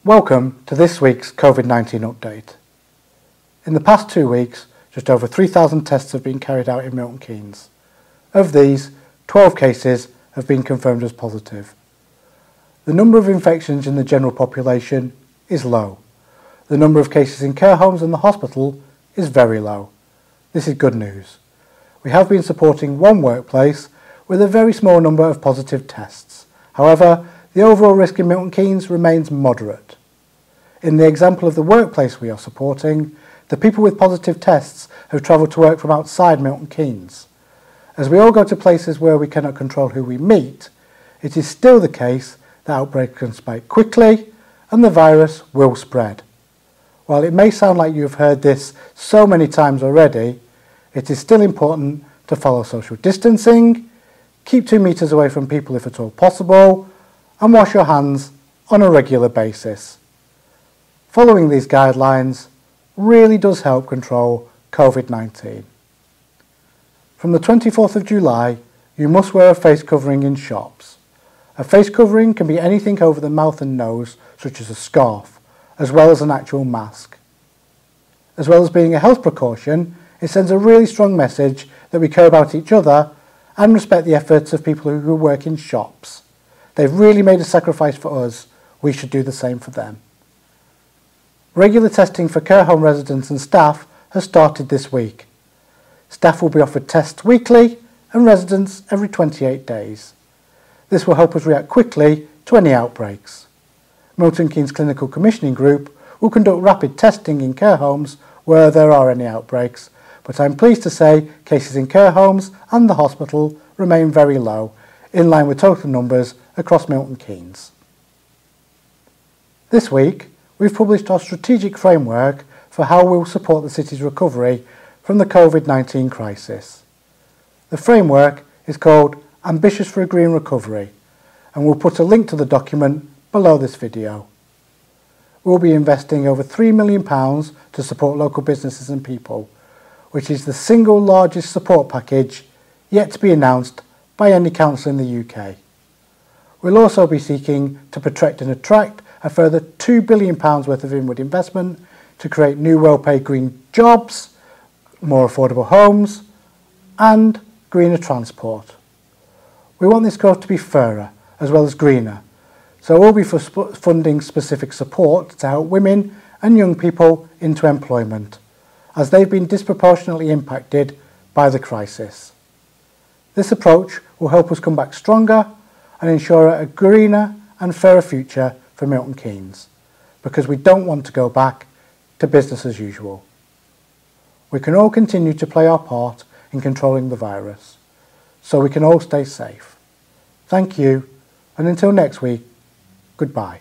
Welcome to this week's COVID-19 update. In the past 2 weeks, just over 3,000 tests have been carried out in Milton Keynes. Of these, 12 cases have been confirmed as positive. The number of infections in the general population is low. The number of cases in care homes and the hospital is very low. This is good news. We have been supporting one workplace with a very small number of positive tests. However, the overall risk in Milton Keynes remains moderate. In the example of the workplace we are supporting, the people with positive tests have travelled to work from outside Milton Keynes. As we all go to places where we cannot control who we meet, it is still the case that outbreaks can spike quickly and the virus will spread. While it may sound like you have heard this so many times already, it is still important to follow social distancing, keep 2 metres away from people if at all possible, and wash your hands on a regular basis. Following these guidelines really does help control COVID-19. From the 24th of July, you must wear a face covering in shops. A face covering can be anything over the mouth and nose, such as a scarf, as well as an actual mask. As well as being a health precaution, it sends a really strong message that we care about each other and respect the efforts of people who work in shops. They've really made a sacrifice for us. We should do the same for them. Regular testing for care home residents and staff has started this week. Staff will be offered tests weekly and residents every 28 days. This will help us react quickly to any outbreaks. Milton Keynes Clinical Commissioning Group will conduct rapid testing in care homes where there are any outbreaks, but I'm pleased to say cases in care homes and the hospital remain very low, in line with total numbers across Milton Keynes. This week, we've published our strategic framework for how we'll support the city's recovery from the COVID-19 crisis. The framework is called Ambitious for a Green Recovery, and we'll put a link to the document below this video. We'll be investing over £3 million to support local businesses and people, which is the single largest support package yet to be announced by any council in the UK. We'll also be seeking to protect and attract a further £2 billion worth of inward investment to create new well-paid green jobs, more affordable homes and greener transport. We want this growth to be fairer as well as greener, so we'll be funding specific support to help women and young people into employment, as they've been disproportionately impacted by the crisis. This approach will help us come back stronger and ensure a greener and fairer future for Milton Keynes, because we don't want to go back to business as usual. We can all continue to play our part in controlling the virus, so we can all stay safe. Thank you, and until next week, goodbye.